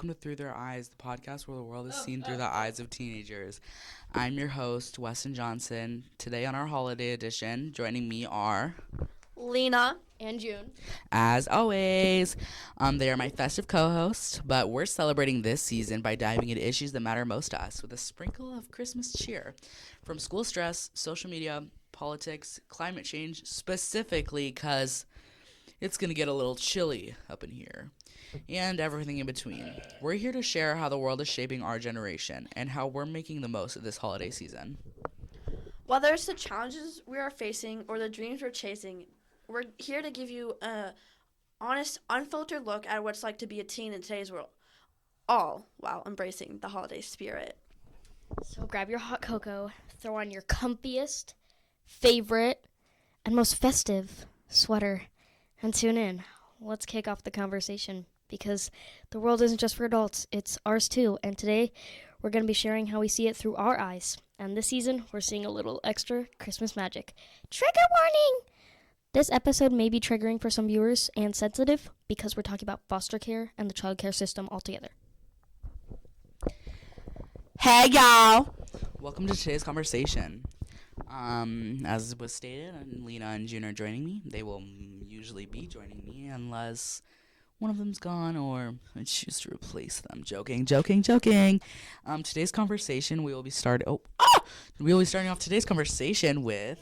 welcome to Through Their Eyes, the podcast where the world is seen through the eyes of teenagers. I'm your host, Weston Johnson. Today on our holiday edition, joining me are, Lena and June. as always, they are my festive co-hosts, but we're celebrating this season by diving into issues that matter most to us with a sprinkle of Christmas cheer. From school stress, social media, politics, climate change, specifically because it's going to get a little chilly up in here, and everything in between. We're here to share how the world is shaping our generation and how we're making the most of this holiday season. Whether it's the challenges we are facing or the dreams we're chasing, we're here to give you a honest, unfiltered look at what it's like to be a teen in today's world, all while embracing the holiday spirit. So grab your hot cocoa, throw on your comfiest, favorite, and most festive sweater, and tune in. Let's kick off the conversation because the world isn't just for adults, it's ours too. And today we're going to be sharing how we see it through our eyes. And this season, we're seeing a little extra Christmas magic. Trigger warning! This episode may be triggering for some viewers and sensitive because we're talking about foster care and the child care system altogether. Hey, y'all! Welcome to today's conversation. As was stated, Lena and June are joining me. They will usually be joining me unless one of them's gone or I choose to replace them. Joking. Today's conversation, we will be starting off today's conversation with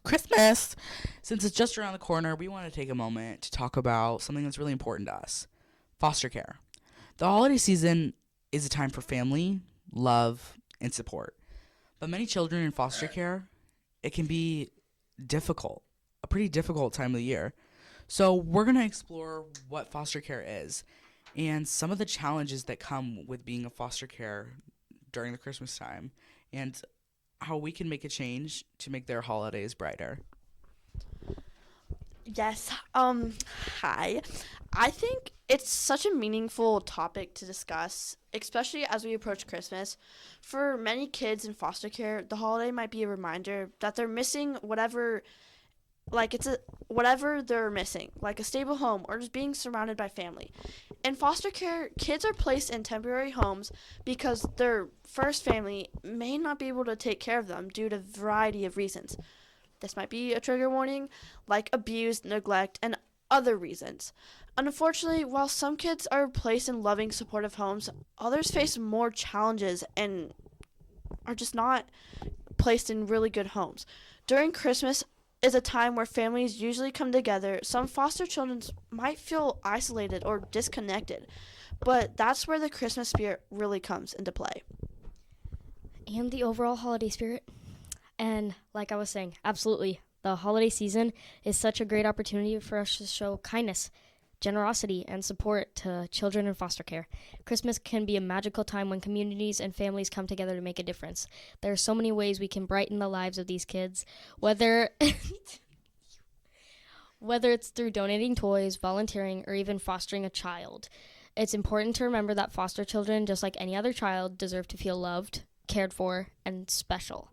Christmas. Since it's just around the corner, we want to take a moment to talk about something that's really important to us: foster care. The holiday season is a time for family, love, and support. But many children in foster care, it can be difficult, a pretty difficult time of the year. So we're going to explore what foster care is and some of the challenges that come with being a foster care during the Christmas time and how we can make a change to make their holidays brighter. Yes, hi. I think it's such a meaningful topic to discuss, especially as we approach Christmas. For many kids in foster care, the holiday might be a reminder that they're missing whatever they're missing, like a stable home or just being surrounded by family. In foster care, kids are placed in temporary homes because their first family may not be able to take care of them due to a variety of reasons. This might be a trigger warning, like abuse, neglect, and other reasons. Unfortunately, while some kids are placed in loving, supportive homes, others face more challenges and are just not placed in really good homes. During Christmas is a time where families usually come together. Some foster children might feel isolated or disconnected, but that's where the Christmas spirit really comes into play. And the overall holiday spirit. And like I was saying, absolutely, the holiday season is such a great opportunity for us to show kindness, generosity, and support to children in foster care. Christmas can be a magical time when communities and families come together to make a difference. There are so many ways we can brighten the lives of these kids, whether it's through donating toys, volunteering, or even fostering a child. It's important to remember that foster children, just like any other child, deserve to feel loved, cared for, and special,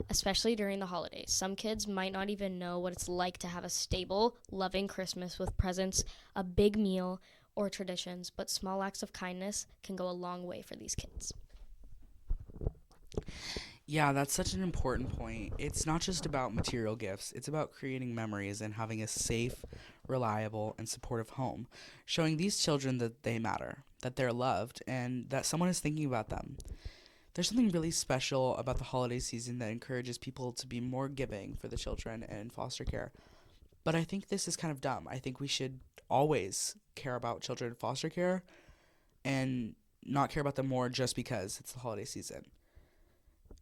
especially during the holidays. Some kids might not even know what it's like to have a stable, loving Christmas with presents, a big meal, or traditions, but small acts of kindness can go a long way for these kids. Yeah, that's such an important point. It's not just about material gifts. It's about creating memories and having a safe, reliable, and supportive home, showing these children that they matter, that they're loved, and that someone is thinking about them. There's something really special about the holiday season that encourages people to be more giving for the children in foster care. But I think this is kind of dumb. I think we should always care about children in foster care and not care about them more just because it's the holiday season.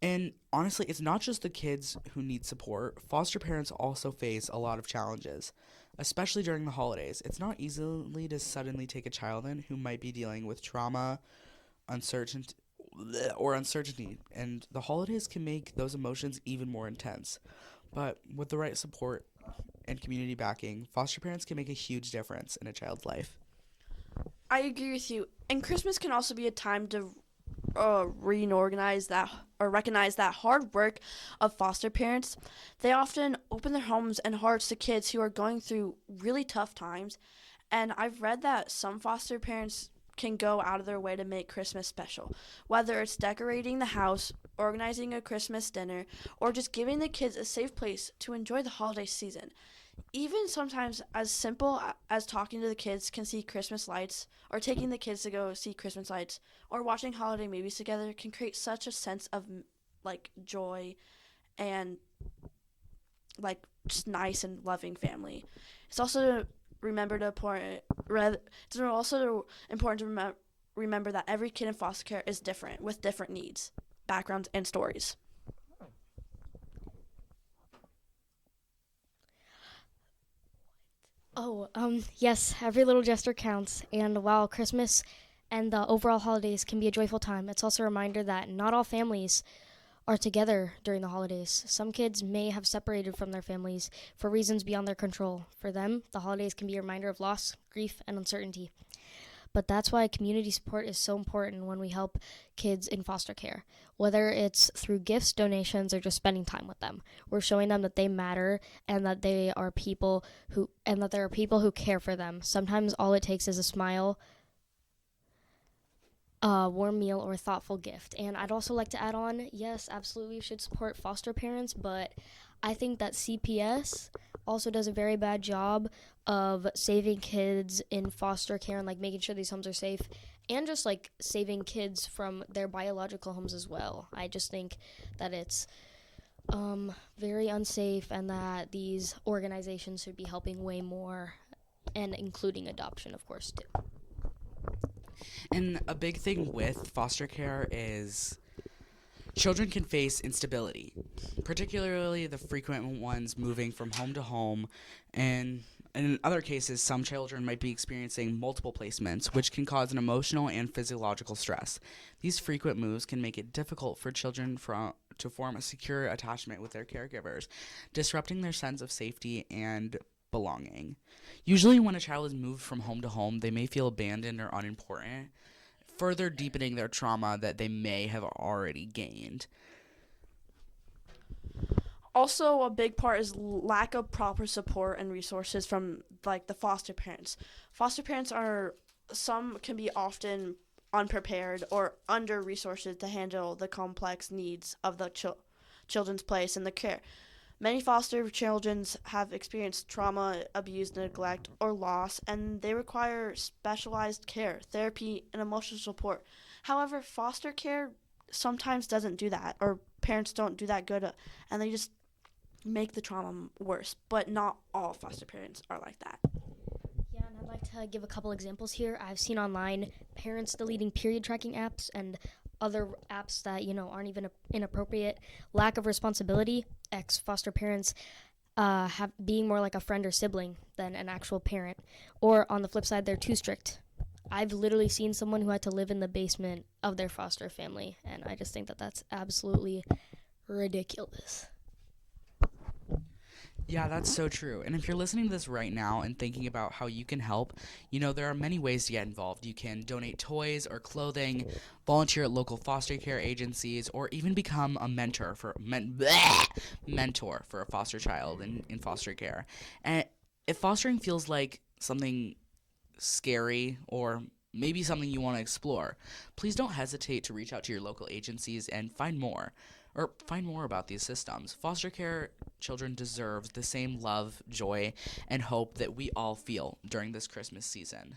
And honestly, it's not just the kids who need support. Foster parents also face a lot of challenges, especially during the holidays. It's not easily to suddenly take a child in who might be dealing with trauma, uncertainty, and the holidays can make those emotions even more intense. But with the right support and community backing, foster parents can make a huge difference in a child's life. I agree with you. And Christmas can also be a time to reorganize that or recognize that hard work of foster parents. They often open their homes and hearts to kids who are going through really tough times. And I've read that some foster parents can go out of their way to make Christmas special, whether it's decorating the house, organizing a Christmas dinner, or just giving the kids a safe place to enjoy the holiday season. Even sometimes as simple as talking to the kids can see Christmas lights, or taking the kids to go see Christmas lights, or watching holiday movies together can create such a sense of like joy and like just nice and loving family. It's also it's also important to remember that every kid in foster care is different with different needs, backgrounds, and stories. Yes, every little gesture counts. And while Christmas and the overall holidays can be a joyful time, it's also a reminder that not all families are together during the holidays. Some kids may have separated from their families for reasons beyond their control. For them, the holidays can be a reminder of loss, grief, and uncertainty. But that's why community support is so important when we help kids in foster care. Whether it's through gifts, donations, or just spending time with them, we're showing them that they matter and that there are people who care for them. Sometimes all it takes is a smile, a warm meal, or a thoughtful gift. And I'd also like to add on, yes, absolutely, we should support foster parents, but I think that CPS also does a very bad job of saving kids in foster care and like making sure these homes are safe, and just like saving kids from their biological homes as well. I just think that it's very unsafe, and that these organizations should be helping way more, and including adoption, of course, too. And a big thing with foster care is children can face instability, particularly the frequent ones moving from home to home. And in other cases, some children might be experiencing multiple placements, which can cause an emotional and physiological stress. These frequent moves can make it difficult for children to form a secure attachment with their caregivers, disrupting their sense of safety and belonging. Usually, when a child is moved from home to home, they may feel abandoned or unimportant, further deepening their trauma that they may have already gained. Also, a big part is lack of proper support and resources from like the foster parents. Foster parents are some can be often unprepared or under resourced to handle the complex needs of the children's place in the care. Many foster children have experienced trauma, abuse, neglect, or loss, and they require specialized care, therapy, and emotional support. However, foster care sometimes doesn't do that, or parents don't do that good, and they just make the trauma worse. But not all foster parents are like that. Yeah, and I'd like to give a couple examples here. I've seen online parents deleting period tracking apps and other apps that aren't even inappropriate. Lack of responsibility. Ex foster parents have being more like a friend or sibling than an actual parent. Or on the flip side, they're too strict. I've literally seen someone who had to live in the basement of their foster family, and I just think that that's absolutely ridiculous. Yeah, that's so true. And if you're listening to this right now and thinking about how you can help, there are many ways to get involved. You can donate toys or clothing, volunteer at local foster care agencies, or even become a mentor for a foster child in foster care. And if fostering feels like something scary or maybe something you want to explore, please don't hesitate to reach out to your local agencies and find more about these systems. Foster care children deserve the same love, joy, and hope that we all feel during this Christmas season.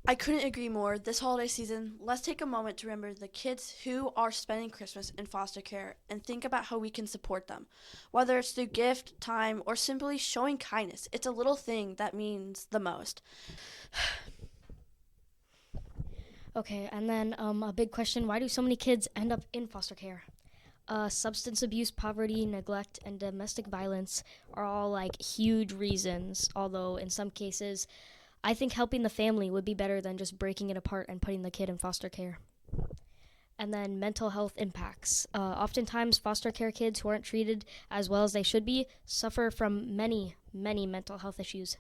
I couldn't agree more. This holiday season, let's take a moment to remember the kids who are spending Christmas in foster care and think about how we can support them. Whether it's through gift, time, or simply showing kindness, it's a little thing that means the most. Okay, and then a big question, why do so many kids end up in foster care? Substance abuse, poverty, neglect, and domestic violence are all like huge reasons, although in some cases, I think helping the family would be better than just breaking it apart and putting the kid in foster care. And then mental health impacts. Oftentimes, foster care kids who aren't treated as well as they should be suffer from many, many mental health issues.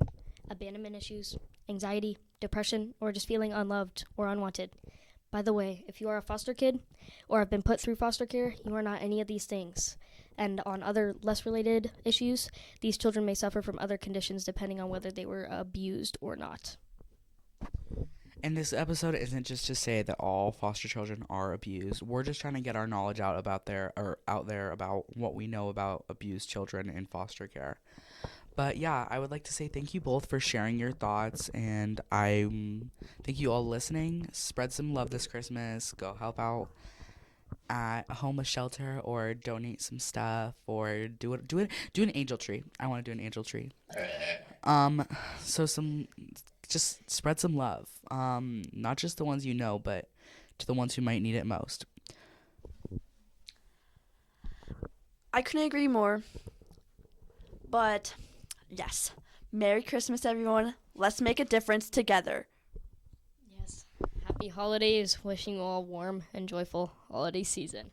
Abandonment issues, anxiety, depression, or just feeling unloved or unwanted. By the way, if you are a foster kid or have been put through foster care, you are not any of these things. And on other less related issues, these children may suffer from other conditions depending on whether they were abused or not. And this episode isn't just to say that all foster children are abused. We're just trying to get our knowledge out there about what we know about abused children in foster care. But yeah, I would like to say thank you both for sharing your thoughts, and I thank you all listening. Spread some love this Christmas. Go help out at a homeless shelter, or donate some stuff, or do an angel tree. I want to do an angel tree. So just spread some love. Not just the ones you know, but to the ones who might need it most. I couldn't agree more. But yes, Merry Christmas, everyone. Let's make a difference together. Yes. Happy holidays. Wishing you all a warm and joyful holiday season.